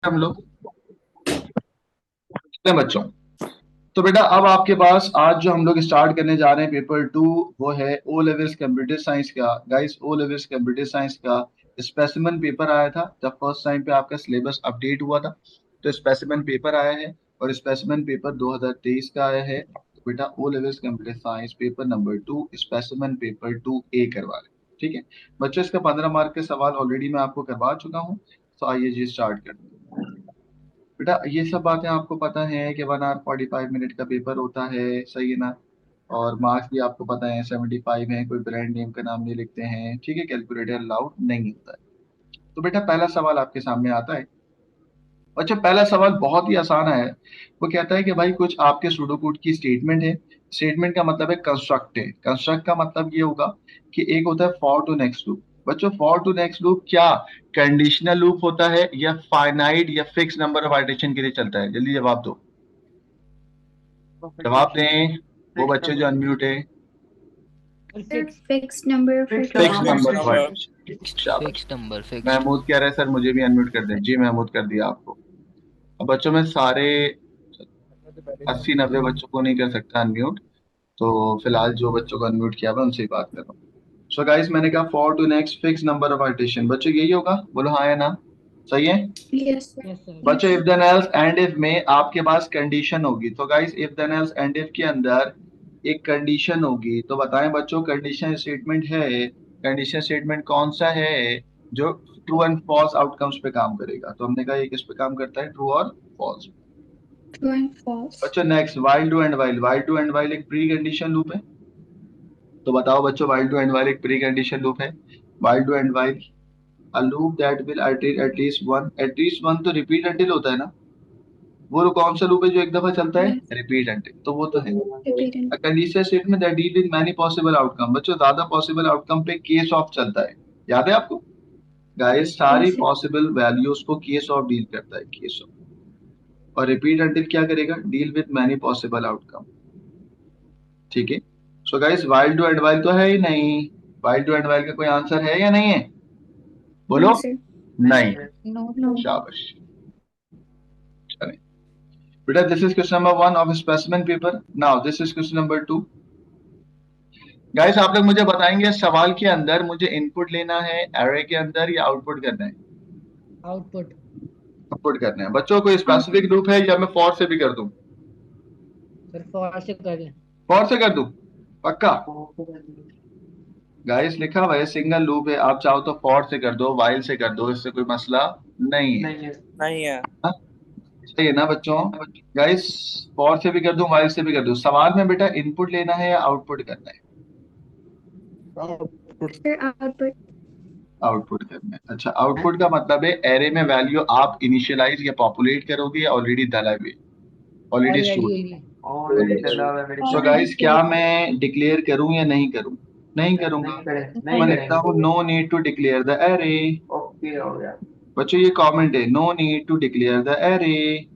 हम लोग कितने बच्चों। तो बेटा अब आपके पास आज जो हम लोग स्टार्ट करने जा रहे हैं पेपर 2, वो है ओ लेवल्स कंप्यूटर साइंस का। Guys O levels computer science का स्पेसिमेन पेपर आया था जब फर्स्ट टाइम पे आपका सिलेबस अपडेट हुआ था। तो स्पेसिमेन पेपर आया है और स्पेसिमेन पेपर 2023 का आया है। तो बेटा O levels computer science paper number 2 specimen paper 2A करवा रहे हैं। ठीक है बच्चों, इसका 15 मार्क के सवाल ऑलरेडी मैं आपको करवा चुका हूँ। तो आइए जी स्टार्ट करते हैं। बेटा ये सब बातें आपको पता है कि 1 आवर 45 मिनट का पेपर होता है, सही है ना। और मार्क्स भी आपको पता है 75 है, कोई ब्रांड नेम का नाम नहीं लिखते हैं, ठीक है, कैलकुलेटर अलाउड नहीं होता है। तो बेटा पहला सवाल आपके सामने आता है। अच्छा पहला सवाल बहुत ही आसान है। वो कहता है कि भाई कुछ आपके सुडोकोड की स्टेटमेंट है। स्टेटमेंट का मतलब है कंस्ट्रक्ट है। कंस्ट्रक्ट का मतलब ये होगा कि एक होता है फॉर टू नेक्स्ट लूप। बच्चों फॉर टू नेक्स्ट लूप क्या कंडीशनल लूप होता है या फाइनाइट या फिक्स नंबर ऑफ आइटरेशन के लिए चलता है? जल्दी जवाब दो, जवाब दें वो बच्चे जो अनम्यूट है। Fix number of fix number of iteration. Iteration, शाबाश। Fixed number fixed. महमूद कह रहे हैं सर मुझे भी अनम्यूट कर दें। जी महमूद कर दिया आपको। अब बच्चों में सारे 80-90 बच्चों को नहीं कर सकता अनम्यूट, तो फिलहाल जो बच्चों को अनम्यूट किया हुआ है, उनसे ही बात कर रहा हूँ। सो गाइस मैंने कहा for to next fix number of iteration, बच्चों यही होगा, बोलो हाँ या ना। सही है यस बच्चों। If then else end if में आपके पास कंडीशन होगी, तो guys if then else end if के अंदर एक कंडीशन होगी, तो बताएं बच्चों कंडीशन स्टेटमेंट है। कंडीशन स्टेटमेंट कौन सा है जो ट्रू एंड फॉल्स आउटकम्स पे काम करेगा? तो हमने कहा ये किस पे काम करता है, ट्रू और फॉल्स। True and false. बच्चों next while do and while. While do and while एक प्री कंडीशन लूप है। तो बताओ बच्चों वाइल टू एंड वाइल एक प्री कंडीशन लूप है। While do and while a loop that will iterate at least one तो repeat until होता है ना। वो कौन सा लूप है जो एक दफा चलता है? यस रिपीट अंटिल, तो वो तो है। Repeated. A conditional statement that deal with many possible outcome. बच्चों ज्यादा पॉसिबल आउटकम पे केस ऑफ चलता है, याद है आपको? गाइस सारी यस पॉसिबल वैल्यूज को केस ऑफ डील करता है, केस ऑफ। और रिपीट अंटिल क्या करेगा? Deal with many possible outcome. ठीक है so guys while do and while तो है ही नहीं। वाइल डू एंड वाइल का कोई आंसर है या नहीं है? बोलो। No sir. नहीं, नो नो। शाबाश। चलें बेटा this is question number 1 of specimen paper. Now this is question number 2। Guys आप लोग मुझे बताएंगे सवाल के अंदर मुझे इनपुट लेना है एरे के अंदर या आउटपुट करना है? आउटपुट। आउटपुट करना है। बच्चों कोई स्पेसिफिक आउटपुट। लूप है या मैं फॉर से भी कर दूं? सर फॉर से करें। फॉर से कर दूं पक्का? गाइस लिखा हुआ है सिंगल लूप है, आप चाहो तो फॉर से कर दो, वाइल से कर दो, इससे कोई मसला नहीं है। नहीं है। हाँ, सही है ना बच्चों। गाइस फॉर से भी कर दूं वाइल से भी कर दूं, सवाल में बेटा इनपुट लेना है या आउटपुट करना है? Sir output. आउटपुट करना है। अच्छा आउटपुट का मतलब है एरे में वैल्यू आप इनिशियलाइज या पॉपुलेट करोगे या ऑलरेडी डला हुई, ऑलरेडी ऑलरेडी स्टोर। हुई। सो गाइस क्या मैं डिक्लेयर करूं या नहीं करूं? नहीं करूंगा। तो मैं लिखता हूं no need to declare the array. Okay हो गया। बच्चों ये कमेंट है, no need to declare the array.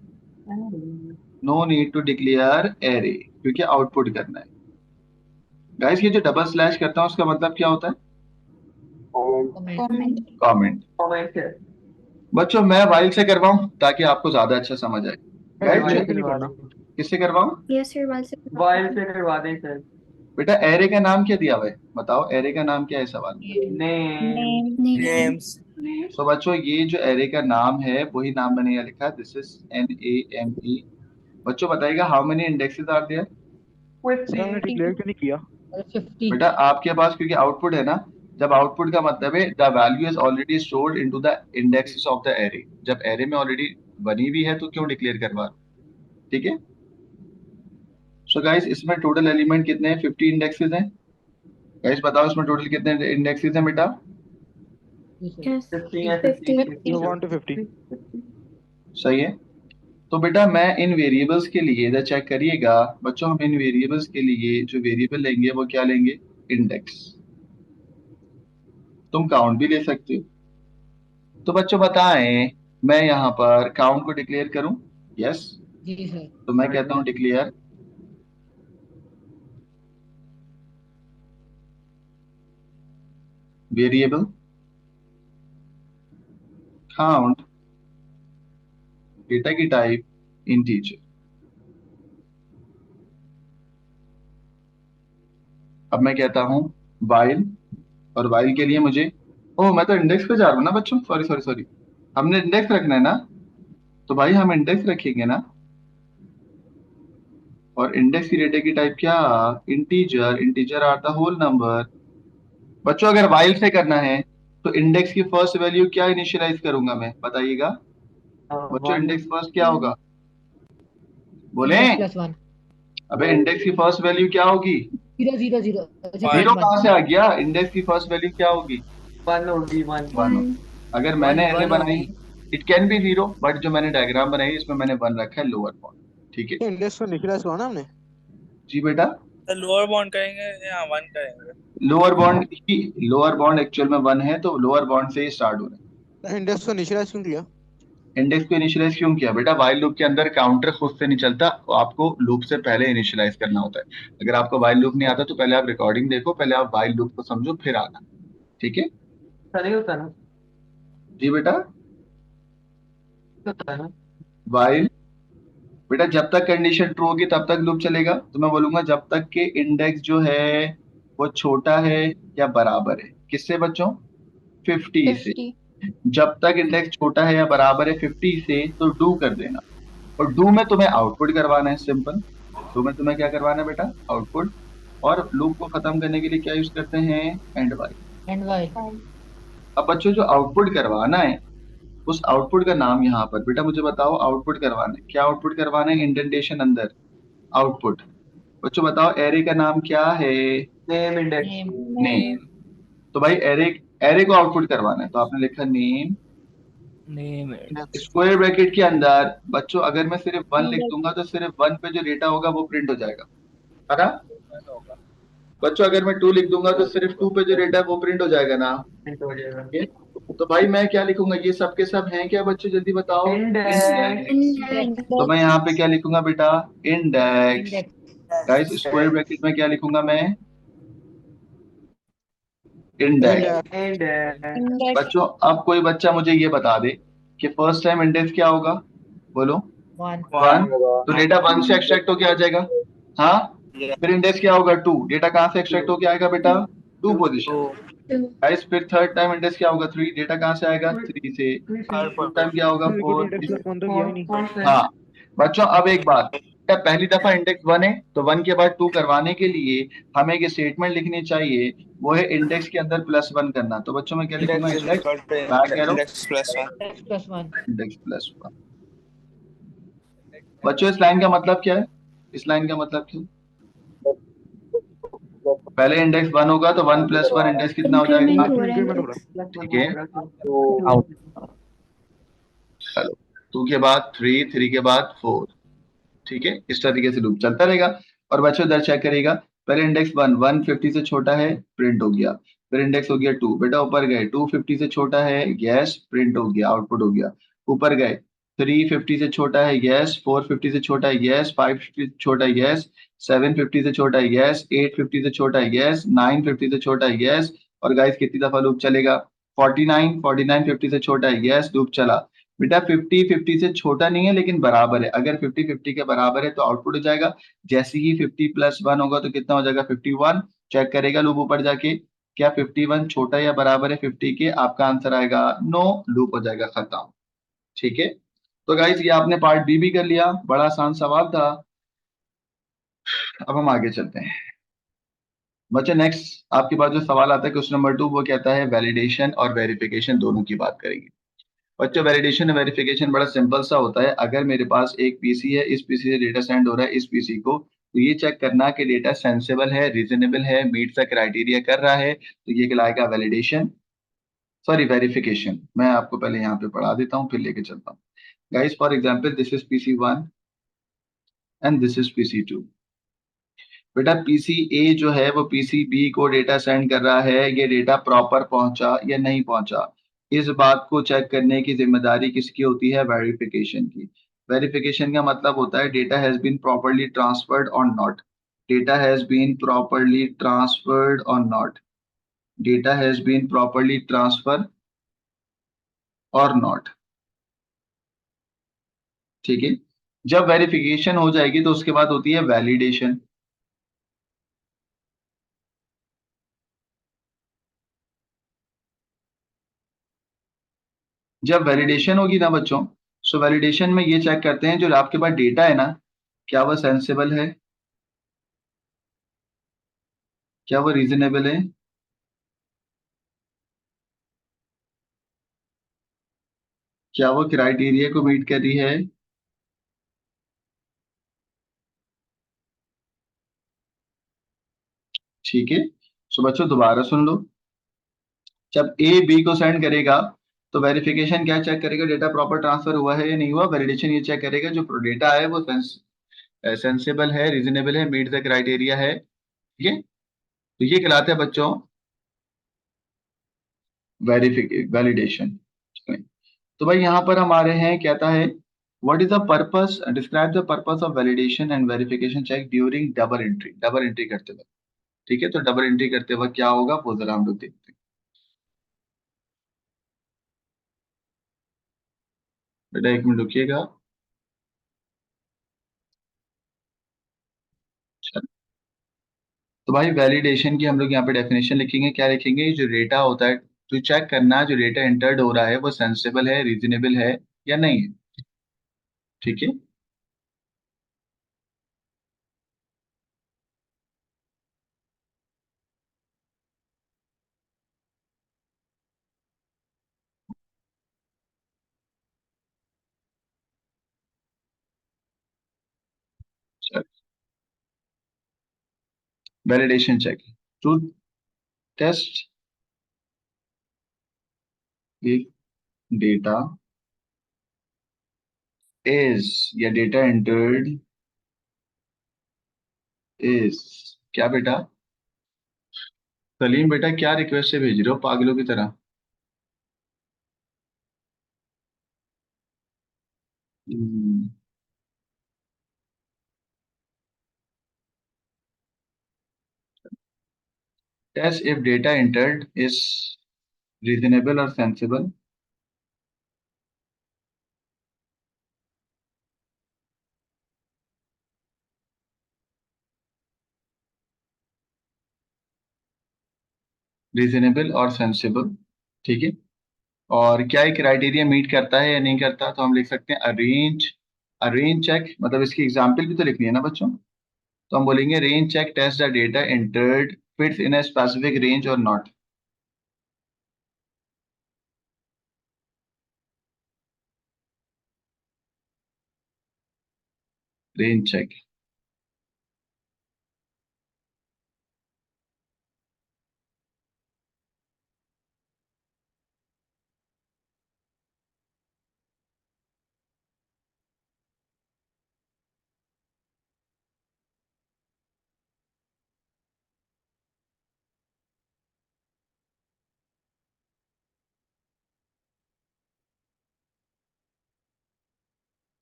No need to declare array क्योंकि आउटपुट करना है। गाइस ये जो डबल स्लैश करता हूं उसका मतलब क्या होता है? कमेंट। कमेंट। कमेंट। कमेंट है। बच्चों मैं वाइल से करवाऊं ताकि आपको ज्यादा अच्छा समझ आए। वाइल गाइस से करवा दें। किससे करवाऊं? यस सर वाइल से करवा वाइल दीजिए। से करवा दें सर। बेटा एरे का नाम क्या दिया हुआ है? बताओ एरे का नाम क्या है सवाल में? नेम। नेम। नेम्स। तो बच्चों ये जो एरे का नाम है वही नाम मैंने यहाँ लिखा है, दिस इज NAME। बच्चों बताइएगा how many indexes are there? Sir हमने डिक्लेयर क्यों नहीं किया? 50। बेटा आपके पास क्योंकि आउटपुट है ना, जब आउटपुट का मतलब है the value is already stored into the indexes of the array. जब एरे में ऑलरेडी बनी हुई है तो क्यों डिक्लेयर करवा? ठीक है सो गाइस इसमें टोटल एलिमेंट कितने हैं? 50 इंडेक्सेस हैं। गाइस बताओ इसमें टोटल कितने इंडेक्सेस हैं बेटा? यस 50 है 50। 50 1 to 50। सही है। तो बेटा मैं इन वेरिएबल्स के लिए इधर चेक करिएगा बच्चों, हम इन वेरिएबल्स के लिए जो वेरिएबल लेंगे वो क्या लेंगे? इंडेक्स। तुम काउंट भी ले सकते हो। तो बच्चों बताएं मैं यहाँ पर काउंट को डिक्लेयर करूं? यस। जी सर। तो मैं कहता हूं डिक्लेयर वेरिएबल काउंट डेटा की टाइप इंटीजर। अब मैं कहता हूं वाइल, और वाइल के लिए मुझे, ओह मैं तो इंडेक्स पे जा रहा हूँ ना बच्चों, सॉरी सॉरी सॉरी, हमने इंडेक्स रखना है ना, तो भाई हम इंडेक्स रखेंगे ना, और इंडेक्स की डेटा की टाइप क्या, integer, integer are the whole number. बच्चों अगर वाइल से करना है तो इंडेक्स की फर्स्ट वैल्यू क्या इनिशियलाइज करूंगा मैं, बताइएगा बच्चों, वन। इंडेक्स फर्स्ट क्या होगा, बोले। Index plus one. अबे इंडेक्स की फर्स्ट वैल्यू क्या होगी, जीरो जीरो जीरो। अच्छा जीरो वन वन। कहाँ से आ गया, इंडेक्स की फर्स्ट वैल्यू क्या होगी, वन होगी वन। वन। वन। अगर वन मैंने एरे वन बनाई, होगी। It can be zero, but जो मैंने डायग्राम बनाई इसमें मैंने वन रखा है लोअर बाउंड, ठीक है। इंडेक्स को इनिशियलाइज करो ना हमने। जी बेटा, तो लोअर बाउंड करेंगे या वन करेंगे? लोअर बाउंड ही, लोअर बाउंड एक्चुअल में वन है तो लोअर बाउंड से ही स्टार्ट हो रहा तो इंडेक्स को इनिशियलाइज क्यों किया? है। इंडेक्स को इनिशियलाइज क्यों किया बेटा, वाइल लूप के अंदर काउंटर खुद से नहीं चलता, तो आपको लूप से पहले इनिशियलाइज करना होता है। अगर आपको वाइल लूप नहीं आता तो पहले आप रिकॉर्डिंग देखो, पहले आप वाइल लूप को समझो फिर आना, ठीक है। नहीं होता ना, जी बेटा, होता है ना। वाइल, बेटा जब तक कंडीशन ट्रू होगी तब तक लूप चलेगा, तो मैं बोलूंगा जब तक के इंडेक्स जो है वो छोटा है या बराबर है किससे बच्चों, 50 से। 50। जब तक इंडेक्स छोटा है या बराबर है 50 से तो डू कर देना, और डू में तुम्हें आउटपुट करवाना है, सिंपल। डू में तुम्हें क्या करवाना है बेटा, आउटपुट। और लूप को खत्म करने के लिए क्या यूज करते हैं, एंड वाइल। And Y. अब बच्चों जो आउटपुट करवाना है उस आउटपुट का नाम यहाँ पर, बेटा मुझे बताओ आउटपुट करवाना है क्या, आउटपुट करवाना है इंडेंटेशन अंदर, आउटपुट। बच्चों बताओ एरे का नाम क्या है, नेम इंडेक्स। नेम। नेम। तो भाई एरे, एरे को आउटपुट करवाना है तो आपने लिखा नेम, नेम। स्क्वायर ब्रैकेट के अंदर। बच्चों अगर मैं सिर्फ वन लिख दूंगा तो सिर्फ वन पे जो डेटा होगा वो प्रिंट हो जाएगा, है ना। बच्चों अगर मैं टू लिख दूंगा तो सिर्फ टू पे जो डेटा है वो प्रिंट हो जाएगा ना, प्रिंट हो जाएगा। ठीक है? तो भाई मैं क्या लिखूंगा, ये सब के सब हैं क्या बच्चों, जल्दी बताओ। इंडेक्स। इंडेक्स। तो मैं यहाँ पे क्या लिखूंगा बेटा, index. Index. Guys square bracket में क्या लिखूंगा मैं, इंडेक्स। इंडेक्स। बच्चों अब कोई बच्चा मुझे ये बता दे कि फर्स्ट टाइम इंडेक्स क्या होगा, बोलो। वन। वन, तो डेटा वन से एक्सट्रैक्ट होके आ जाएगा, हाँ। फिर इंडेक्स क्या होगा, टू, डेटा कहाँ से एक्सट्रैक्ट होके आएगा बेटा, टू पोजीशन। टू। गाइस फिर थर्ड टाइम इंडेक्स क्या होगा, थ्री, डेटा कहाँ से आएगा, थ्री से। फोर्थ टाइम क्या होगा, फोर। इंडेक्स प्लस वन तो किया ही नहीं। हाँ बच्चों अब एक बात, क्या पहली दफा इंडेक्स वन है तो वन के बाद टू करवाने के लिए हमें एक स्टेटमेंट लिखनी चाहिए, वो है इंडेक्स के अंदर प्लस वन करना। तो बच्चों मैं क्या लिखूंगा, index back arrow, index plus one. Index plus one. Index plus one. बच्चों इस लाइन का मतलब क्या है, इस लाइन का मतलब क्या है? पहले इंडेक्स वन होगा तो वन प्लस वन इंडेक्स कितना हो जाएगा, इंक्रीमेंट हो रहा है इंक्रीमेंट हो रहा इंडेक्स। ठीक है। चलो, टू के बाद थ्री, थ्री के बाद फोर, ठीक है। इस तरीके से लूप चलता रहेगा। और बच्चों इधर चेक करेगा, पहले इंडेक्स वन, वन 50 से छोटा है, प्रिंट हो गया। फिर इंडेक्स हो गया टू, बेटा ऊपर गए, टू 50 से छोटा है, यस, प्रिंट हो गया, आउटपुट हो गया। ऊपर गए, थ्री 50 से छोटा है, यस, फोर 50 से छोटा है, यस, फाइव 50 से छोटा है, यस, सेवन 50 से छोटा है, यस, एट 50 से छोटा है, यस, नाइन 50 से छोटा है, यस। और गाइस कितनी दफा लूप चलेगा, 49, 49 50 से छोटा है, यस, लूप चला। बेटा 50 50 से छोटा नहीं है लेकिन बराबर है, अगर 50 50 के बराबर है तो आउटपुट हो जाएगा। जैसे ही 50 प्लस वन होगा तो कितना हो जाएगा, 51। चेक करेगा लूप ऊपर जाके, क्या 51 छोटा या बराबर है 50 के, आपका आंसर आएगा नो, लूप हो जाएगा खत्म, ठीक है। तो गाइस ये आपने पार्ट बी भी कर लिया, बड़ा आसान सवाल था। अब हम आगे चलते हैं बच्चे, नेक्स्ट आपके पास जो सवाल आता है क्वेश्चन नंबर 2, वो कहता है वैलिडेशन और वेरिफिकेशन दोनों की बात करेंगे। बच्चों वैलिडेशन और वेरिफिकेशन बड़ा सिंपल सा होता है। अगर मेरे पास एक पीसी है, इस पीसी से डेटा सेंड हो रहा है इस पीसी को, तो ये चेक करना कि डेटा सेंसेबल है, रीजनेबल है, मीट द क्राइटेरिया कर रहा है, तो ये कहलाएगा वैलिडेशन, सॉरी वेरिफिकेशन। मैं आपको पहले यहाँ पे पढ़ा देता हूँ फिर लेके चलता हूँ। Guys for example this is PC one and this is PC two. बेटा पीसी ए जो है वो पीसी बी को डेटा सेंड कर रहा है, ये डेटा प्रॉपर पहुंचा या नहीं पहुंचा, इस बात को चेक करने की जिम्मेदारी किसकी होती है, वेरिफिकेशन की। वेरिफिकेशन का मतलब होता है data has been properly transferred और not, data has been properly transferred और not, data has been properly transfer और नॉट। ठीक है। जब वेरिफिकेशन हो जाएगी तो उसके बाद होती है वैलिडेशन। जब वैलिडेशन होगी ना बच्चों, सो वैलिडेशन में ये चेक करते हैं जो आपके पास डेटा है ना, क्या वो सेंसेबल है, क्या वो रीजनेबल है, क्या वो क्राइटेरिया को मीट कर रही है। ठीक है। सो बच्चों दोबारा सुन लो। जब ए बी को सेंड करेगा तो वेरिफिकेशन क्या चेक करेगा, डेटा प्रॉपर ट्रांसफर हुआ है या नहीं हुआ। वैलिडेशन ये चेक करेगा जो डेटा है वो सेंसेबल है, रीजनेबल है, मीट द क्राइटेरिया है। ठीक है। तो ये कहलाता है बच्चों वैलिडेशन। तो भाई यहाँ पर हमारे हैं कहता है what is the purpose, describe the purpose of validation and verification check during double entry. Double entry करते वक्त, ठीक है। तो डबल एंट्री करते वक्त क्या होगा वो जरा हम लोग देखते हैं। बेटा एक मिनट रुकिएगा। चलो, तो भाई वैलिडेशन की हम लोग यहाँ पे डेफिनेशन लिखेंगे। क्या लिखेंगे, जो डेटा होता है तो चेक करना जो डेटा एंटर्ड हो रहा है वो सेंसेबल है, रीजनेबल है या नहीं है। ठीक है। Validation check to test if data is या डेटा एंटर्ड इज, क्या बेटा सलीम बेटा क्या रिक्वेस्ट से भेज रहे हो पागलों की तरह। Test if data entered is reasonable और सेंसिबल। रीजनेबल और सेंसिबल। ठीक है। और क्या ये क्राइटेरिया मीट करता है या नहीं करता, तो हम लिख सकते हैं अरेंज। अरेंज चेक मतलब इसकी एग्जांपल भी तो लिखनी है ना बच्चों। तो हम बोलेंगे range check test the data entered fits in a specific range और नॉट। Range check.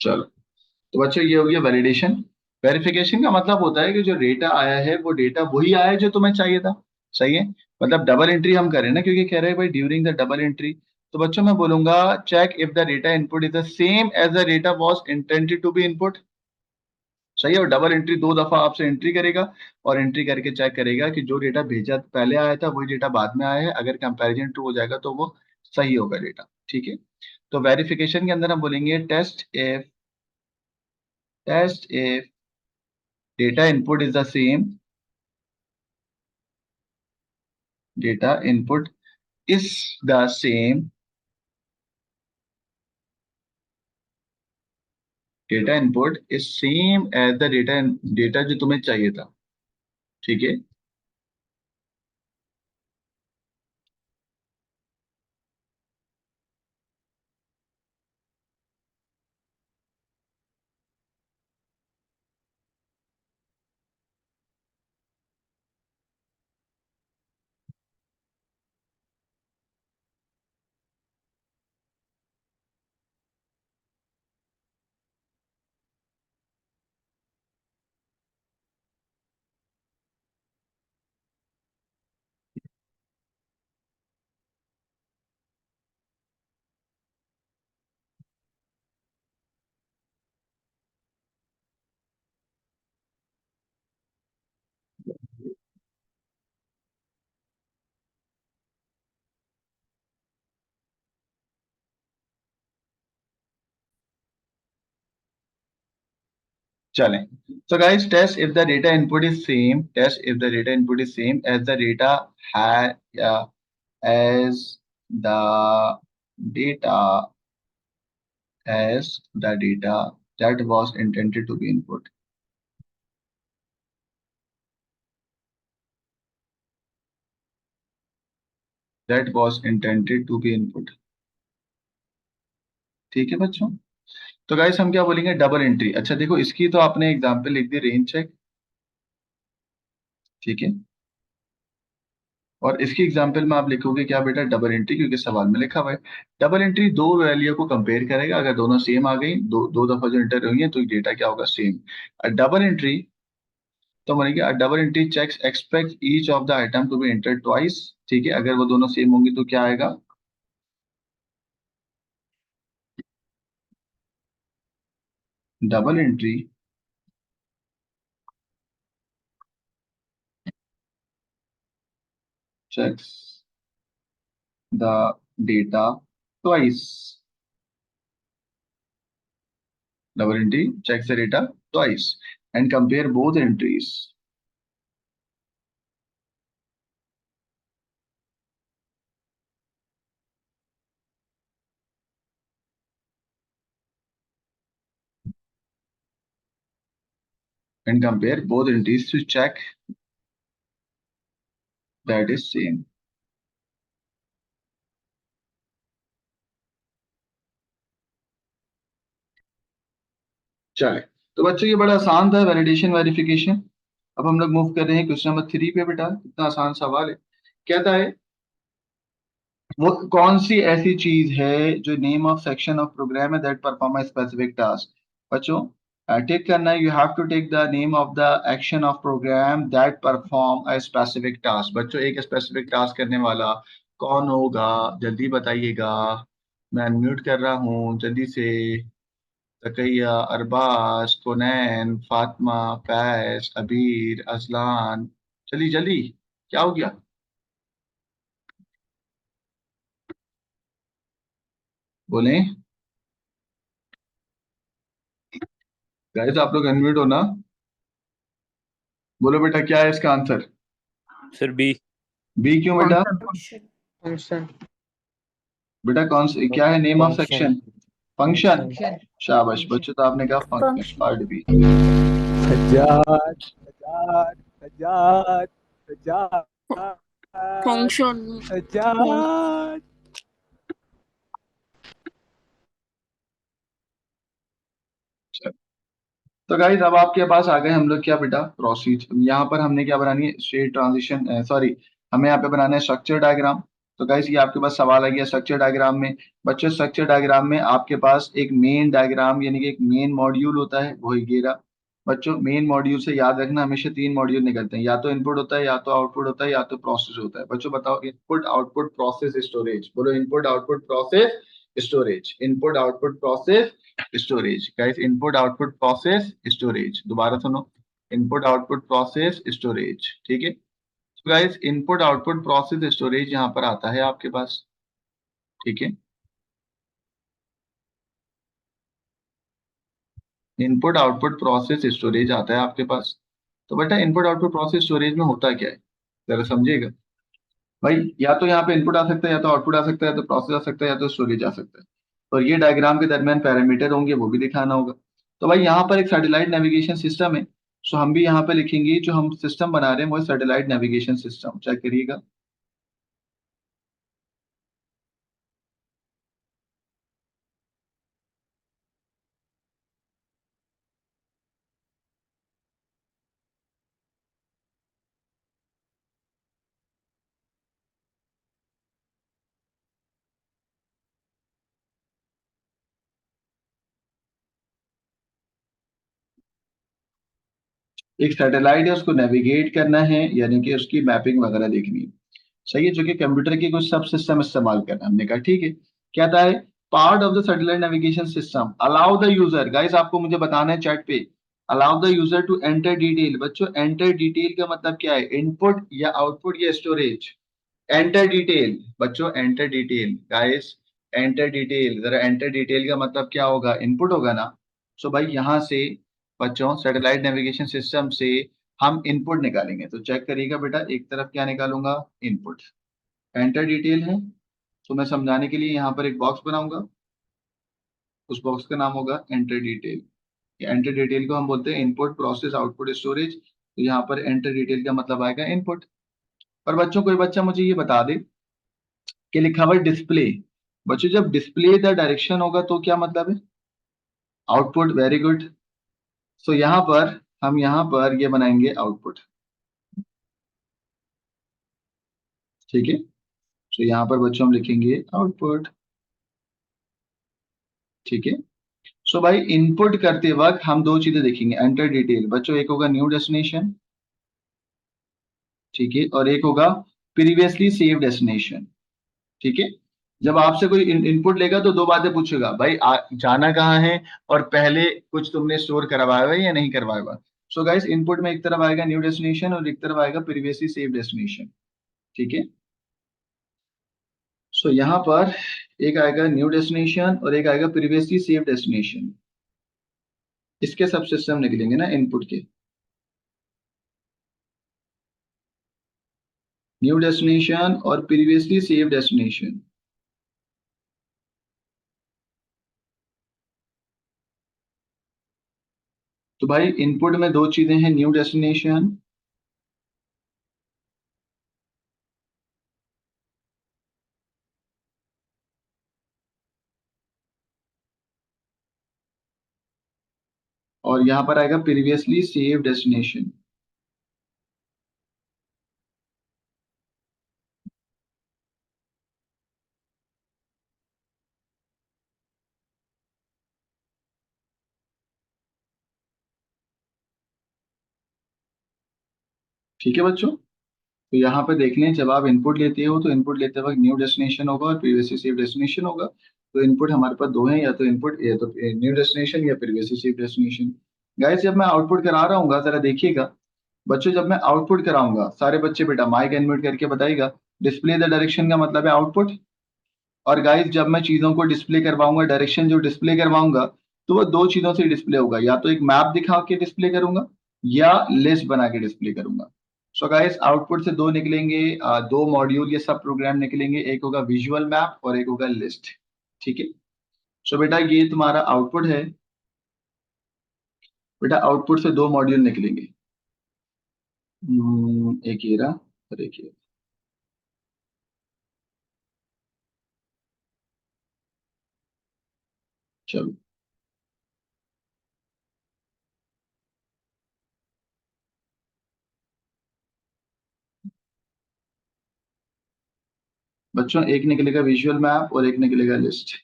चलो, तो बच्चों ये हो गया वैलिडेशन। वेरिफिकेशन का मतलब होता है कि जो डेटा आया है वो डेटा वही आया है जो तुम्हें चाहिए था। सही है। मतलब डबल एंट्री हम करें ना, क्योंकि कह रहे हैं भाई ड्यूरिंग द डबल एंट्री। तो बच्चों मैं बोलूंगा check if the data input is the same as the data was intended to be input. सही है। और डबल एंट्री दो दफा आपसे एंट्री करेगा और एंट्री करके चेक करेगा कि जो डेटा भेजा पहले आया था वही डेटा बाद में आया है। अगर कंपैरिजन ट्रू हो जाएगा तो वो सही होगा डेटा। ठीक है। तो वेरिफिकेशन के अंदर हम बोलेंगे test if data input is the same, data input is the same, data input is same as the data data जो तुम्हें चाहिए था। ठीक है। चलें. So guys, test if the data input is same. Test if the data input is same as the data as the data as the data that was intended to be input. That was intended to be input. ठीक है बच्चों. तो guys हम क्या बोलेंगे, double entry. अच्छा देखो, इसकी तो आपने एग्जांपल लिख दी, रेंज चेक. ठीक है. और इसकी एग्जांपल में आप लिखोगे क्या बेटा, डबल एंट्री, क्योंकि सवाल में लिखा हुआ है. डबल एंट्री दो वैल्यू को कंपेयर करेगा. अगर दोनों सेम आ गई, दो दफा जो एंटर हुई है, तो डेटा क्या होगा, सेम. डबल एंट्री तो बनेगी double entry checks expect each of the item to be enter twice. ठीक है. अगर वो दोनों सेम होंगी तो क्या आएगा, double entry checks the data twice. Double entry checks the data twice and compare both entries. And compare both entries to check that is same. चले. तो बच्चों ये बड़ा आसान था, वैलिडेशन वेरिफिकेशन. अब हम लोग मूव कर रहे हैं क्वेश्चन नंबर 3 पे. बेटा कितना आसान सवाल है. कहता है वो कौन सी ऐसी चीज है जो name of section of program है that perform a specific task. बच्चों टेक करना है, you have to take the name of the action of program that perform a specific task. बच्चों एक स्पेसिफिक टास्क करने वाला कौन होगा, जल्दी बताइएगा. मैं अनम्यूट कर रहा हूँ, जल्दी से. तकैया, अरबाज, कोनैन, फातिमा, फैज, अबीर, अजलान, जल्दी जल्दी. क्या हो गया, बोलें. गाइस आप लोग अनम्यूट हो ना. बोलो बेटा क्या है इसका आंसर. Sir B. बी क्यों बेटा. फंक्शन. बेटा कौन सी क्या है नेम ऑफ सेक्शन, फंक्शन. शाबाश बच्चों, तो आपने कहा function. Function. Part B. Function. तो गाइस अब आपके पास आ गए हम लोग क्या बेटा, प्रोसीड. यहाँ पर हमने क्या बनानी है, स्टेट ट्रांजिशन, सॉरी हमें यहाँ पे बनाना है स्ट्रक्चर डायग्राम. तो गाइस ये आपके पास सवाल आ गया स्ट्रक्चर डायग्राम में. बच्चों स्ट्रक्चर डायग्राम में आपके पास एक मेन डायग्राम यानी कि एक मेन मॉड्यूल होता है, वो ही रहा. बच्चों मेन मॉड्यूल से याद रखना, हमेशा 3 मॉड्यूल निकलते हैं, या तो इनपुट होता है, या तो आउटपुट होता है, या तो प्रोसेस होता है. बच्चों बताओ, इनपुट आउटपुट प्रोसेस स्टोरेज. बोलो input output process storage. Input output process storage. Guys input output process storage. दोबारा सुनो, इनपुट आउटपुट प्रोसेस स्टोरेज. ठीक है. तो guys input output process storage यहाँ पर आता है आपके पास. ठीक है. इनपुट आउटपुट प्रोसेस स्टोरेज आता है आपके पास. तो बेटा इनपुट आउटपुट प्रोसेस स्टोरेज में होता क्या है, जरा समझिएगा भाई. या तो यहाँ पे इनपुट आ सकता है, या तो आउटपुट आ सकता है, या तो प्रोसेस आ सकता है, या तो स्टोरेज आ सकता है. और ये डायग्राम के दरमियान पैरामीटर होंगे, वो भी दिखाना होगा. तो भाई यहाँ पर एक सैटेलाइट नेविगेशन सिस्टम है. सो हम भी यहाँ पे लिखेंगे जो हम सिस्टम बना रहे हैं वो सैटेलाइट नेविगेशन सिस्टम. चेक करिएगा. एक सैटेलाइट है, उसको नेविगेट करना है, यानी कि उसकी मैपिंग वगैरह देखनी है. सही है. जो कि कंप्यूटर की कुछ सब सिस्टम इस्तेमाल करना है. हमने कहा ठीक है. क्या था है, part of the satellite navigation system allow the user. Guys आपको मुझे बताना है चैट पे, allow the user to enter detail. बच्चों एंटर डिटेल का मतलब क्या है, इनपुट या आउटपुट या स्टोरेज. Enter detail. बच्चों enter detail. Guys enter detail, जरा एंटर डिटेल का मतलब क्या होगा, इनपुट होगा ना. सो भाई यहाँ से बच्चों सैटेलाइट नेविगेशन सिस्टम से हम इनपुट निकालेंगे। तो चेक करिएगा बेटा, एक तरफ क्या निकालूंगा, इनपुट। एंटर डिटेल है, तो मैं समझाने के लिए यहाँ पर एक बॉक्स बनाऊंगा, उस बॉक्स का नाम होगा एंटर डिटेल। एंटर डिटेल को हम बोलते हैं इनपुट प्रोसेस आउटपुट स्टोरेज। तो यहाँ पर एंटर डिटेल का मतलब आएगा इनपुट। पर बच्चों कोई बच्चा मुझे ये बता दे कि लिखा हुआ डिस्प्ले, बच्चों जब डिस्प्ले द डायरेक्शन होगा तो क्या मतलब है, आउटपुट। Very good. सो यहाँ पर हम यहाँ पर ये बनाएंगे आउटपुट, ठीक है। तो यहाँ पर बच्चों हम लिखेंगे आउटपुट, ठीक है। सो भाई इनपुट करते वक्त हम दो चीजें देखेंगे, एंटर डिटेल बच्चों, एक होगा न्यू डेस्टिनेशन, ठीक है, और एक होगा प्रीवियसली सेव डेस्टिनेशन, ठीक है। जब आपसे कोई इनपुट लेगा तो दो बातें पूछेगा, भाई जाना कहाँ है और पहले कुछ तुमने स्टोर करवाया हुआ है या नहीं करवाया हुआ। सो गाइस इनपुट में एक तरफ आएगा न्यू डेस्टिनेशन और एक तरफ आएगा प्रीवियसली सेव डेस्टिनेशन, ठीक है। सो यहाँ पर एक आएगा न्यू डेस्टिनेशन और एक आएगा प्रीवियसली सेव डेस्टिनेशन। इसके सब सिस्टम निकलेंगे ना इनपुट के, न्यू डेस्टिनेशन और प्रीवियसली सेव डेस्टिनेशन। तो भाई इनपुट में दो चीजें हैं, न्यू डेस्टिनेशन और यहां पर आएगा प्रीवियसली सेव डेस्टिनेशन। ठीक है बच्चों, तो यहाँ पे देख लें जब आप इनपुट लेते हो तो इनपुट लेते वक्त न्यू डेस्टिनेशन होगा और प्रीवियसली सेव डेस्टिनेशन होगा। तो इनपुट हमारे पास दो हैं, या तो इनपुट या तो न्यू डेस्टिनेशन या प्रीवियसली सेव डेस्टिनेशन। गाइस जब मैं आउटपुट करा रहा हूँ जरा देखिएगा बच्चों, जब मैं आउटपुट कराऊंगा सारे बच्चे बेटा माइक अनम्यूट करके बताइएगा, डिस्प्ले द डायरेक्शन का मतलब है आउटपुट। और गाइस जब मैं चीजों को डिस्प्ले करवाऊंगा, डायरेक्शन जो डिस्प्ले करवाऊंगा तो वो दो चीजों से डिस्प्ले होगा, या तो एक मैप दिखा के डिस्प्ले करूंगा या लिस्ट बना के डिस्प्ले करूंगा। सो गाइस आउटपुट से दो निकलेंगे, दो मॉड्यूल ये सब प्रोग्राम निकलेंगे, एक होगा विजुअल मैप और एक होगा लिस्ट, ठीक है। सो बेटा ये तुम्हारा आउटपुट है, बेटा आउटपुट से दो मॉड्यूल निकलेंगे, एक ये रहा और एक ये। चलो बच्चों एक निकलेगा विजुअल मैप और एक निकलेगा लिस्ट।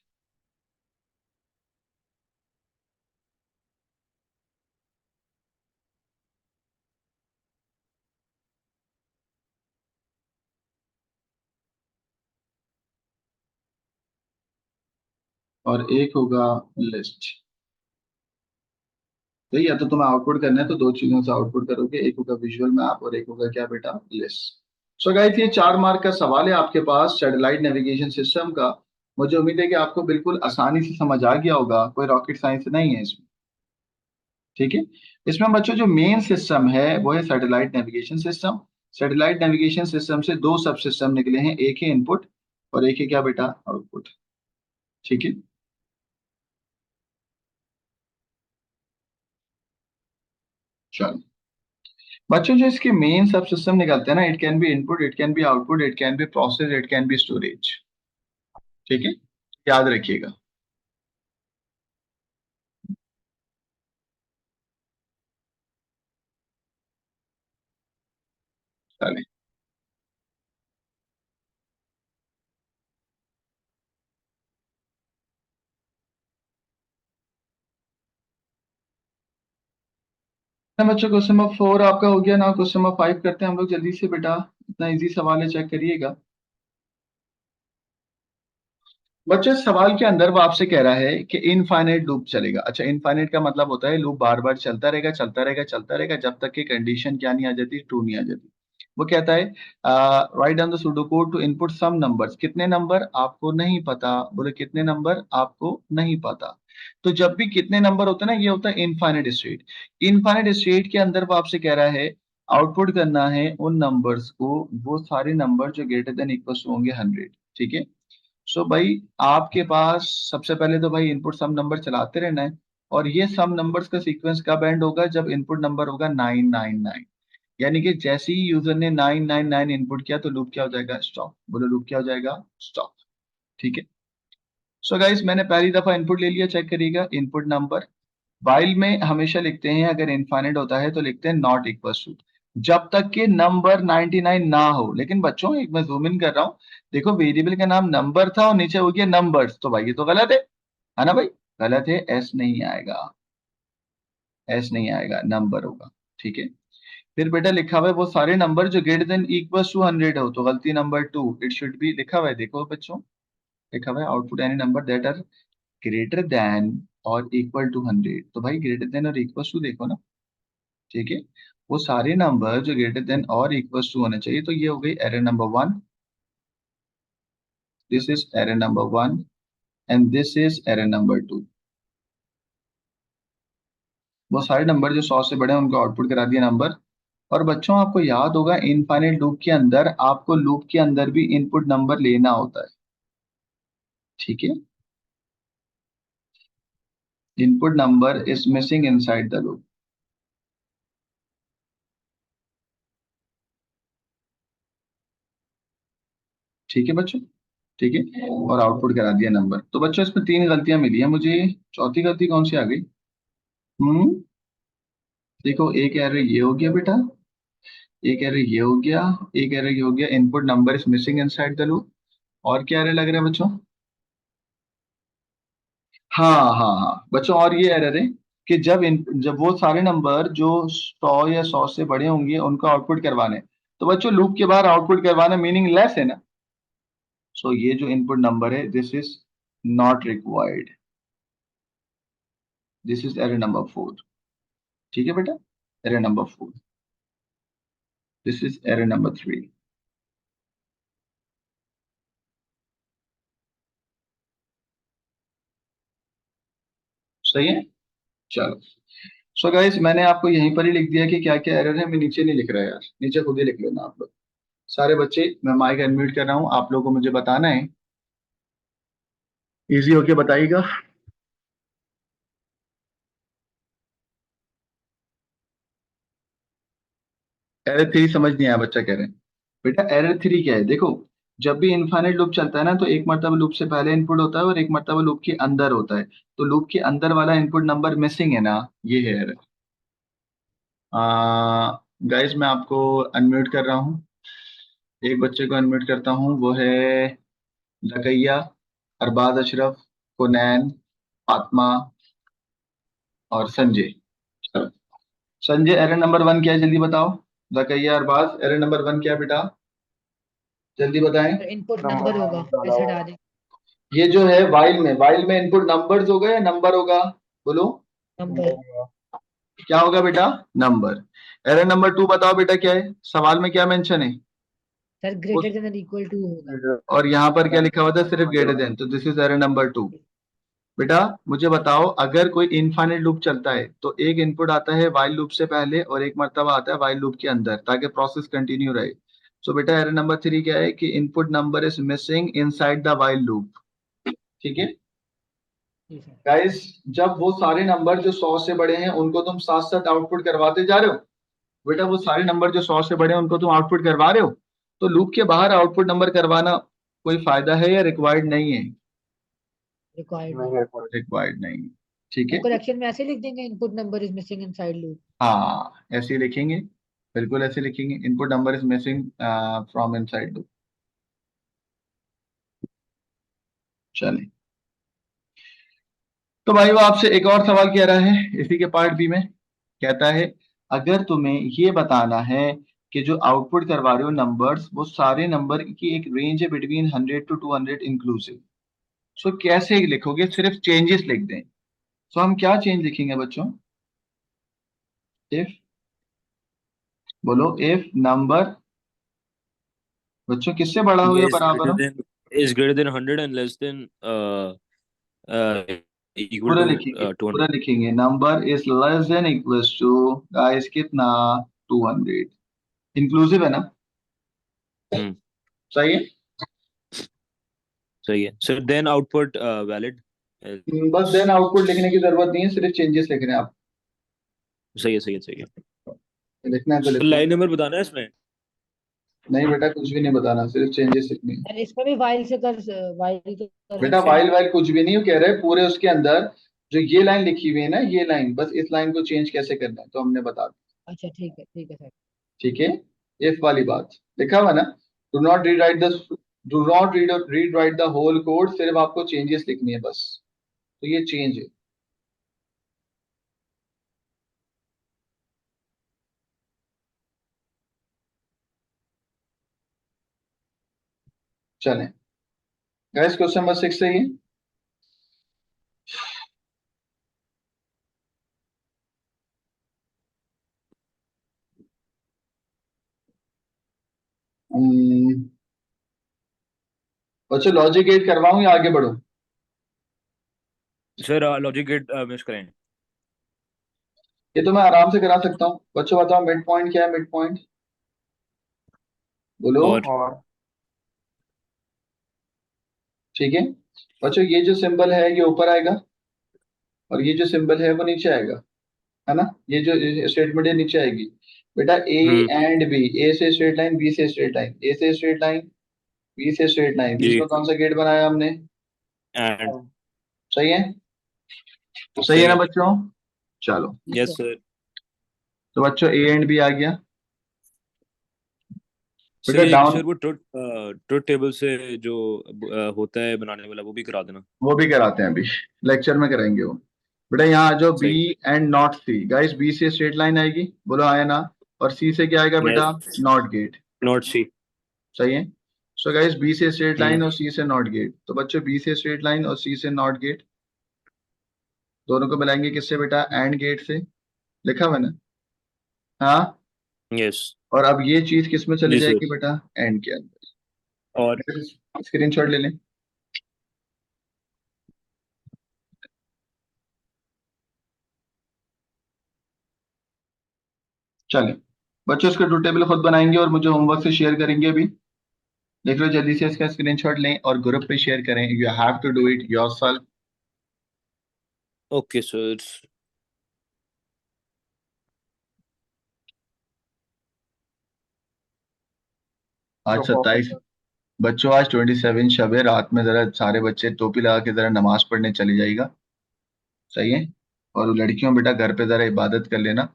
और एक होगा लिस्ट। तो या तो तुम्हें आउटपुट करना है तो दो चीजों से आउटपुट करोगे, एक होगा विजुअल मैप और एक होगा क्या बेटा, लिस्ट। सो गाइस ये 4 मार्क का सवाल है आपके पास सैटेलाइट नेविगेशन सिस्टम का। मुझे उम्मीद है कि आपको बिल्कुल आसानी से समझ आ गया होगा, कोई रॉकेट साइंस नहीं है इसमें, ठीक है। इसमें बच्चों जो मेन सिस्टम है वो है satellite navigation system. Satellite navigation system से दो सब सिस्टम निकले हैं, एक है इनपुट और एक है क्या बेटा, आउटपुट, ठीक है। चलो बच्चों जो इसके मेन सब सिस्टम निकलते हैं ना, it can be input, it can be output, it can be process, it can be storage, ठीक है, याद रखिएगा। चलिए ना बच्चों, क्वेश्चन नंबर 4 आपका हो गया ना, क्वेश्चन नंबर 5 करते हैं हम लोग जल्दी से बेटा, इतना इजी सवाल है, चेक करिएगा। बच्चों इस सवाल के अंदर वो आपसे कह रहा है कि इनफाइनाइट लूप चलेगा। अच्छा इनफाइनाइट का मतलब होता है लूप बार बार चलता रहेगा चलता रहेगा चलता रहेगा जब तक कि कंडीशन क्या नहीं आ जाती, ट्रू नहीं आ जाती। वो कहता है write down the pseudo code to input some numbers, कितने नंबर आपको नहीं पता, बोले कितने नंबर आपको नहीं पता। तो जब भी कितने नंबर होते हैं ना, ये होता है इनफाइनाइट स्टेट। इनफाइनाइट स्टेट के अंदर वो आपसे कह रहा है आउटपुट करना है उन नंबर्स को, वो सारे नंबर जो ग्रेटर देन इक्वल टू होंगे 100। ठीक है। सो भाई आपके पास सबसे पहले तो भाई इनपुट सम नंबर चलाते रहना है, और ये सम नंबर्स का सीक्वेंस कब एंड होगा, जब इनपुट नंबर होगा 999। यानी कि जैसे ही यूजर ने 999 इनपुट किया तो लूप क्या हो जाएगा, स्टॉप। बोलो लूप क्या हो जाएगा, स्टॉप। ठीक है। सो गाइस मैंने पहली दफा इनपुट ले लिया, चेक करिएगा इनपुट नंबर। वाइल में हमेशा लिखते हैं अगर इनफाइनाइट होता है तो लिखते हैं नॉट इक्वल टू, जब तक कि नंबर 99 ना हो। लेकिन बच्चों एक मैं जूम इन कर रहा हूँ, देखो वेरिएबल का नाम नंबर था और नीचे हो गया नंबर्स, तो भाई ये तो गलत है ना भाई, गलत है। एस नहीं आएगा, एस नहीं आएगा, नंबर होगा। ठीक है। फिर बेटा लिखा हुआ है वो सारे नंबर जो ग्रेटर देन इक्वल टू 100 हो, तो गलती नंबर 2, इट शुड बी लिखा हुआ है, देखो बच्चों लिखा हुआ है output any number that are greater than और इक्वल टू 100। तो भाई ग्रेटर देन और इक्वल टू देखो ना। ठीक है। वो सारे नंबर जो ग्रेटर देन और इक्वल टू होने चाहिए, तो ये हो गई error number 1, this is error number 1 and this is error number 2। वो सारे नंबर जो 100 से बड़े हैं उनको आउटपुट करा दिया नंबर। और बच्चों आपको याद होगा इनफाइनाइट लूप के अंदर आपको लूप के अंदर भी इनपुट नंबर लेना होता है। ठीक है। Input number is missing inside the loop. ठीक है बच्चों। ठीक है। और आउटपुट करा दिया नंबर। तो बच्चों इसमें 3 गलतियां मिली है मुझे, चौथी गलती कौन सी आ गई। देखो एक एरर ये हो गया बेटा, एक एरर ये हो गया, एक एरर ये हो गया, input number is missing inside the loop. और क्या एरर लग रहा है बच्चों, हाँ हाँ हाँ बच्चों, और ये एरर है कि जब वो सारे नंबर जो 100 या 100 से बड़े होंगे उनको आउटपुट करवाने, तो बच्चों लूप के बाहर आउटपुट करवाना मीनिंग लेस है ना। सो ये जो इनपुट नंबर है this is not required, this is error number 4। ठीक है बेटा, error number 4, this is error number 3। सही है। चलो सो गाइस मैंने आपको यहीं पर ही लिख दिया कि क्या क्या एरर है, मैं नीचे नहीं लिख रहा यार, नीचे खुद ही लिख लेना आप लोग। सारे बच्चे मैं माइक अनम्यूट कर रहा हूँ, आप लोगों को मुझे बताना है, इजी होके बताइएगा। एरर 3 समझ नहीं आया बच्चा कह रहे हैं। बेटा एरर 3 क्या है, देखो जब भी इनफाइनाइट लूप चलता है ना तो एक मरतबा लूप से पहले इनपुट होता है और एक मरतबा लूप के अंदर होता है। तो लूप के अंदर वाला इनपुट नंबर मिसिंग है ना, ये है एरर। गाइस मैं आपको अनम्यूट कर रहा हूँ, एक बच्चे को अनम्यूट करता हूँ, वो है लकैया, अरबाज अशरफ, कुनैन, फातिमा और संजय। चलो संजय एरर नंबर 1 क्या है जल्दी बताओ। लकैया अरबाज एरर नंबर 1 क्या है बेटा, जल्दी बताएं। इनपुट नंबर होगा, ऐसे हटा दे। ये जो है वाइल में इनपुट नंबर्स होगा या नंबर होगा, बोलो नंबर। क्या होगा बेटा, नंबर। एरर नंबर 2 बताओ बेटा क्या है, सवाल में क्या मेंशन है। सर ग्रेटर देन और इक्वल टू होगा। और यहाँ पर क्या लिखा हुआ था, सिर्फ ग्रेटर देन, तो दिस इज एरर नंबर 2। बेटा मुझे बताओ अगर कोई इनफाइनाइट लूप चलता है तो एक इनपुट आता है वाइल लूप से पहले और एक मर्तबा आता है वाइल लूप के अंदर ताकि प्रोसेस कंटिन्यू रहे। सो बेटा एरर नंबर 3 क्या है कि input number is missing inside the while loop. ठीक है जी सर। गाइस, जब वो सारे नंबर जो 100 से बड़े हैं उनको तुम साथ साथ आउटपुट करवाते जा रहे हो, बेटा वो सारे नंबर जो 100 से बड़े हैं उनको तुम आउटपुट करवा रहे हो, तो लूप के बाहर आउटपुट नंबर करवाना कोई फायदा है या रिक्वायर्ड नहीं है, रिक्वायर्ड। रिक्वायर्ड नहीं है। ठीक तो है। करेक्शन में ऐसे लिख देंगे input number is missing inside loop. हाँ ऐसे ही लिखेंगे, बिल्कुल ऐसे लिखेंगे, input number is missing from inside loop. चलिए तो भाई वो आपसे एक और सवाल कह रहा है इसी के पार्ट बी में, कहता है अगर तुम्हें ये बताना है कि जो आउटपुट करवा रहे हो नंबर्स वो सारे नंबर की एक रेंज है बिटवीन 100 to 200 इंक्लूसिव, सो कैसे लिखोगे, सिर्फ चेंजेस लिख दें। सो हम क्या चेंज लिखेंगे बच्चों, इफ, बोलो इफ नंबर, बच्चों किससे बड़ा हो या is बराबर greater हो, than is greater than 100 and less than uh equal पूरा टू लिखेंगे 200। पूरा लिखेंगे number is less than equals to guys कितना 200 इंक्लूसिव है ना हम्म सही है सही है सर। Then output valid. बस देन आउटपुट लिखने की जरूरत नहीं है सिर्फ चेंजेस लिखने हैं आप सही है सही है सही है। लिखना है तो लिखो लाइन नंबर बताना है इसमें। नहीं बेटा कुछ भी नहीं बताना सिर्फ चेंजेस लिखने हैं सर इसमें भी वाइल से कर वाइल तो कर बेटा सकते हैं। वाइल वाइल कुछ भी नहीं कह रहे पूरे उसके अंदर जो ये लाइन लिखी हुई है ना ये लाइन बस इस लाइन को चेंज कैसे करना है तो हमने बता दिया अच्छा ठीक है सर। ठीक है इफ वाली बात लिखा हुआ ना do not rewrite the do not rewrite the whole code सिर्फ आपको चेंजेस लिखनी है बस तो ये चेंज है चलें गाइस क्वेश्चन नंबर 6 सही है हम्म, बच्चों लॉजिक गेट करवाऊं या आगे बढ़ूं सर लॉजिक गेट मिस करें। ये तो मैं आराम से करा सकता हूँ बच्चों बताओ मिड पॉइंट क्या है मिड पॉइंट बोलो और और ठीक है बच्चों ये जो सिंबल है ये ऊपर आएगा और ये जो सिंबल है वो नीचे आएगा है ना ये जो स्टेटमेंट है नीचे आएगी बेटा ए हम्म एंड बी ए से स्ट्रेट लाइन बी से स्ट्रेट लाइन ए से स्ट्रेट लाइन बी से स्ट्रेट लाइन बीच जी में कौन सा गेट बनाया हमने एंड सही है सही है सही ना है। बच्चों चलो यस सर। तो बच्चों ए एंड बी आ गया सर बेटा एक डाउन सर वो ट्रुथ टेबल से जो होता है बनाने वाला वो भी करा देना। वो भी कराते हैं अभी लेक्चर में कराएंगे वो बेटा यहाँ जो बी सही। And not C guys B से स्ट्रेट लाइन आएगी बोलो आया ना और सी से क्या आएगा बेटा यस नॉट गेट नॉट सी। सही है सो गाइस बी से स्ट्रेट हम्म लाइन और सी से नॉट गेट तो बच्चों बी से स्ट्रेट लाइन और सी से नॉट गेट दोनों को मिलाएंगे किससे बेटा एंड गेट से लिखा हुआ है ना हाँ यस और अब ये चीज किस में चली जी जाएगी सर। बेटा एंड के और अंदर स्क्रीनशॉट ले लें चलें बच्चों इसका ट्रू टेबल खुद बनाएंगे और मुझे होमवर्क से शेयर करेंगे अभी देख लो जल्दी से इसका स्क्रीनशॉट लें और ग्रुप पे शेयर करें you have to do it yourself okay sir. आज 27 बच्चों आज 27 शब है रात में जरा सारे बच्चे टोपी लगा के जरा नमाज पढ़ने चले जाएगा सही है और लड़कियों बेटा घर पे जरा इबादत कर लेना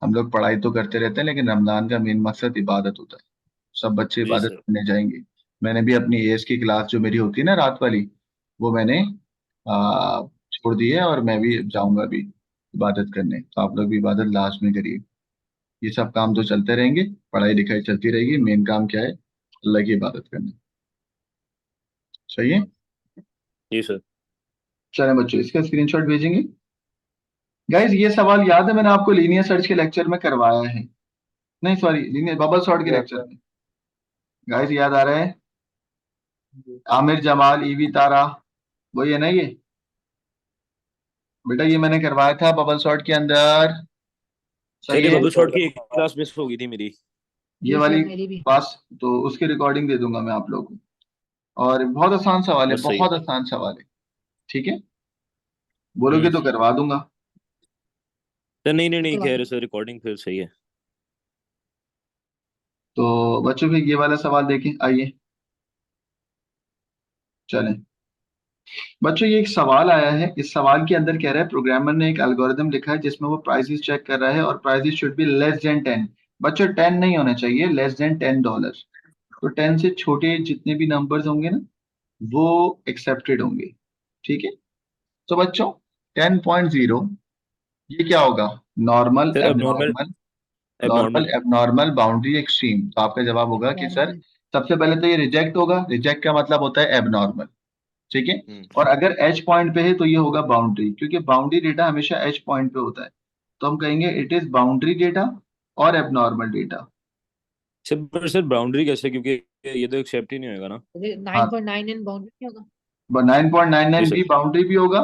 हम लोग पढ़ाई तो करते रहते हैं लेकिन रमजान का मेन मकसद इबादत होता है सब बच्चे जी इबादत सर। करने जाएंगे मैंने भी अपनी एएस की क्लास जो मेरी होती है ना रात वाली वो मैंने छोड़ दी है और मैं भी जाऊंगा अभी इबादत करने तो आप लोग भी इबादत लास्ट में करिए ये सब काम तो चलते रहेंगे पढ़ाई लिखाई चलती रहेगी मेन काम क्या है अल्लाह की इबादत करना सही है जी सर। चलें बच्चों इसका स्क्रीनशॉट भेजेंगे गाइज ये सवाल याद है मैंने आपको लीनियर सर्च के लेक्चर में करवाया है नहीं सॉरी लीनियर बबल सॉर्ट के लेक्चर में गाइज याद आ रहा है आमिर जमाल ईवी तारा वही है ना ये बेटा ये मैंने करवाया था बबल सॉर्ट के अंदर सर सही ये है बबल शॉट की एक क्लास मिस हो गई थी मेरी। ये जी वाली सर मेरी भी। पास तो उसकी रिकॉर्डिंग दे दूंगा मैं आप लोगों को और बहुत आसान सवाल है बस सही है। बहुत आसान सवाल है ठीक है हम्म बोलोगे तो करवा दूंगा सर नहीं नहीं नहीं करवा कह रहे दो। सर रिकॉर्डिंग फिर सही है। तो बच्चों फिर ये वाला सवाल देखें आइए चलें बच्चों ये एक सवाल आया है इस सवाल के अंदर कह रहा है प्रोग्रामर ने एक एल्गोरिदम लिखा है जिसमें वो प्राइसेस चेक कर रहा है और prices should be less than 10 बच्चों 10 नहीं होना चाहिए लेस देन $10 तो 10 से छोटे जितने भी नंबर्स होंगे ना वो एक्सेप्टेड होंगे ठीक है तो बच्चों 10.0 ये क्या होगा normal sir abnormal abnormal normal abnormal. Abnormal boundary extreme तो आपका जवाब होगा कि सर नॉर्मल। सबसे पहले तो ये रिजेक्ट होगा रिजेक्ट का मतलब होता है एबनॉर्मल ठीक है और अगर एच पॉइंट पे है तो ये होगा बाउंड्री क्योंकि बाउंड्री डेटा हमेशा एच पॉइंट पे होता है तो हम कहेंगे इट इज बाउंड्री डेटा और एबनॉर्मल डेटा सर बाउंड्री कैसे क्योंकि ये तो एक्सेप्ट ही नहीं होगा ना। हाँ 9.9 एंड बाउंड्री क्या होगा? 9.99 जी भी सर। बाउंड्री भी होगा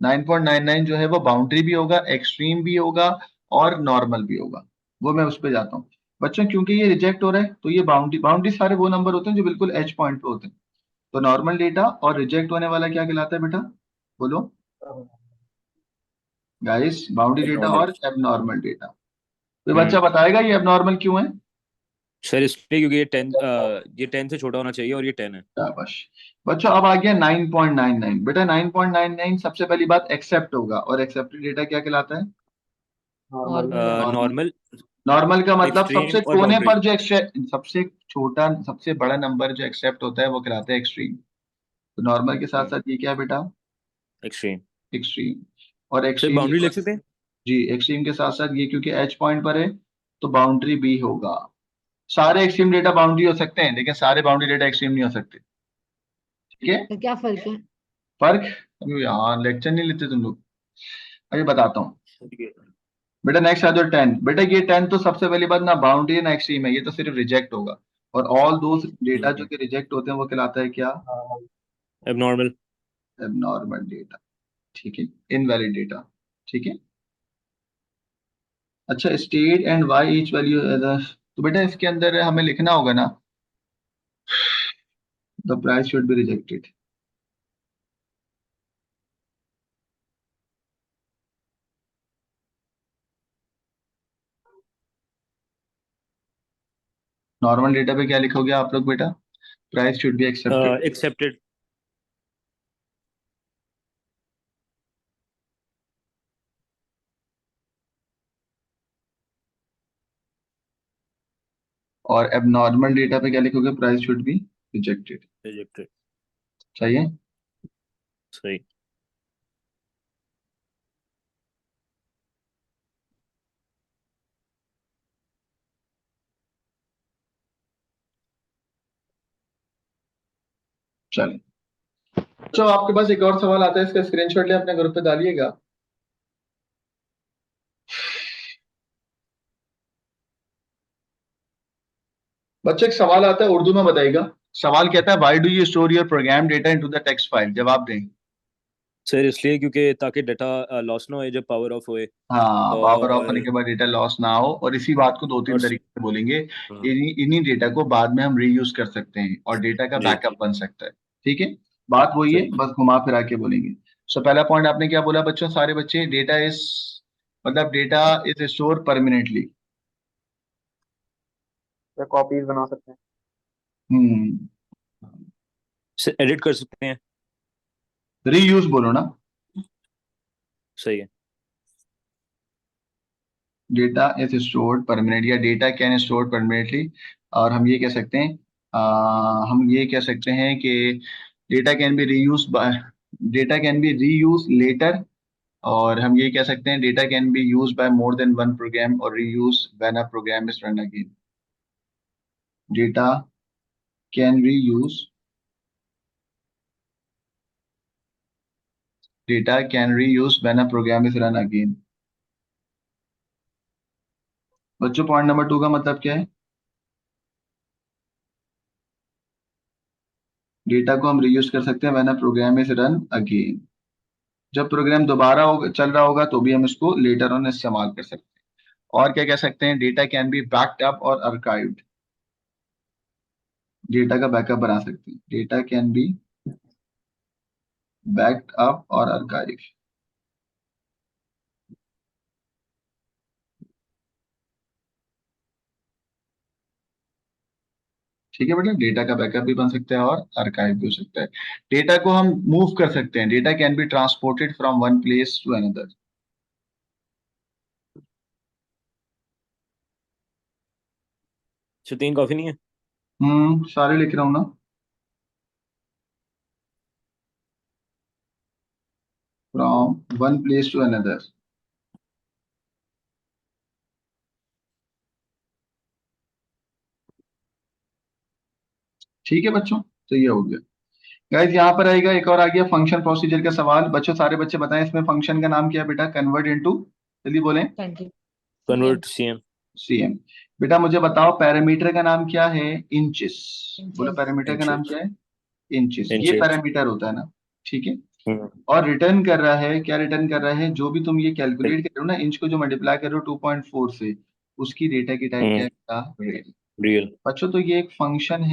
9.99 जो है वो बाउंड्री भी होगा, एक्सट्रीम भी होगा और नॉर्मल भी होगा। वो मैं उस पर जाता हूँ बच्चों, क्योंकि ये रिजेक्ट हो रहा है तो ये बाउंड्री सारे वो नंबर होते हैं जो बिल्कुल एच पॉइंट पे होते हैं। तो नॉर्मल डेटा और रिजेक्ट होने वाला क्या कहलाता है बेटा, बोलो गाइस, बाउंड्री डेटा Abnormal. और एबनॉर्मल डेटा। तो बच्चा बताएगा ये एबनॉर्मल क्यों है? सर इसलिए क्योंकि ये 10 से छोटा होना चाहिए और ये 10 है। शाबाश बच्चों, अब आ गया 9.99। बेटा 9.99 सबसे पहली बात एक्सेप्ट होगा, और एक्सेप्टेड डेटा क्या कहलाता है? नॉर्मल नॉर्मल, नॉर्मल का मतलब एक्सट्रीम सबसे और कोने बाउंड्री। पर जो सबसे छोटा सबसे बड़ा नंबर जो एक्सेप्ट होता है वो कहलाता है एक्सट्रीम। तो नॉर्मल के साथ साथ ये क्या है बेटा? एक्सट्रीम। एक्सट्रीम। और सर एक्सट्रीम बाउंड्री लिख सकते हैं? जी, एक्सट्रीम के साथ साथ ये क्योंकि एच पॉइंट पर है तो बाउंड्री भी होगा। सारे एक्सट्रीम डेटा बाउंड्री हो सकते हैं लेकिन सारे बाउंड्री डेटा एक्सट्रीम नहीं हो सकते, ठीक है? तो क्या फर्क है? फर्क, अभी यहाँ लेक्चर नहीं लेते तुम लोग, अभी बताता हूँ ठीक है। बेटा। नेक्स्ट आ जाओ 10। बेटा ये 10 तो सबसे पहली बात ना बाउंड्री ना एक्सट्रीम है, ये तो सिर्फ रिजेक्ट होगा। और ऑल दोस डेटा जो कि रिजेक्ट होते हैं वो कहलाता है क्या? एबनॉर्मल। एबनॉर्मल डेटा, ठीक है, इनवैलिड डेटा, ठीक है। अच्छा, state and why each value, तो बेटा इसके अंदर हमें लिखना होगा ना, the price should be rejected. Normal data पे क्या लिखोगे आप लोग बेटा? Price should be accepted. Accepted. और एबनॉर्मल डेटा पे क्या लिखोगे? Price should be rejected. Rejected. चाहिए? सही। चलो, तो आपके पास एक और सवाल आता है, इसका स्क्रीनशॉट ले अपने ग्रुप पे डालिएगा। बच्चे एक सवाल आता है, उर्दू में बताइएगा। सवाल कहता है why do you store your program data into the text file? जवाब दें। सर इसलिए क्योंकि ताकि डाटा लॉस ना हो जब पावर ऑफ होए। हाँ, पावर ऑफ होने और के बाद डेटा लॉस ना हो, और इसी बात को दो तीन और तरीके से बोलेंगे। हाँ, इन्हीं डेटा को बाद में हम रीयूज कर सकते हैं और डेटा का जी बैकअप बन सकता है, ठीक है। बात वही है, सही। बस घुमा फिरा के बोलेंगे। सो पहला पॉइंट आपने क्या बोला बच्चों, सारे बच्चे? डेटा इज, मतलब data is store permanently. Copies बना सकते हैं। हम्म, सर एडिट कर सकते हैं। रीयूज बोलो ना। सही है। डेटा इज स्टोर्ड परमानेंट, या डेटा कैन स्टोर परमानेंटली। और हम ये कह सकते हैं, हम ये कह सकते हैं कि data can be reuse by, data can be reuse later. और हम ये कह सकते हैं data can be use by more than one program और reuse when a program is run again. Data can reuse, data can reuse when a program is run again. बच्चों point number 2 का मतलब क्या है? डेटा को हम reuse कर सकते हैं when a program is run again. जब प्रोग्राम दोबारा चल रहा होगा तो भी हम इसको लेटर ऑन इस्तेमाल कर सकते हैं। और क्या कह सकते हैं? Data can B backed up और आर्काइव्ड। डेटा का बैकअप बना सकते हैं, data can B backed up और आर्काइव। ठीक है बेटा, डेटा का बैकअप भी बन सकता है और आर्काइव भी हो सकता है। डेटा को हम मूव कर सकते हैं, data can be transported from one place to another. Sir 3 काफी नहीं है? सारे लिख रहा हूँ ना। From one place to another, ठीक है बच्चों। तो ये हो गया गाइस। यहाँ पर आएगा एक और, आ गया फंक्शन प्रोसीजर का सवाल। बच्चों सारे बच्चे बताएं इसमें फंक्शन का नाम क्या है बेटा? कन्वर्ट इनटू, जल्दी बोलें। कंटिन्यू। Convert CM. सीएम। बेटा मुझे बताओ पैरामीटर का नाम क्या है? इंचेस। बोलो इंचेस। पैरामीटर का नाम इंचेस। क्या है? इंचेस। ये इंचेस। पैरामीटर होता है ना, ठीक है। और रिटर्न कर रहा है, क्या रिटर्न कर रहा है, जो भी तुम ये कैलकुलेट कर रहे हो ना, इंच को जो मल्टीप्लाई कर रहे हो 2.4 से, उसकी डेटा की टाइप क्या है, रियल। बच्चों तो ये एक फंक्शन है।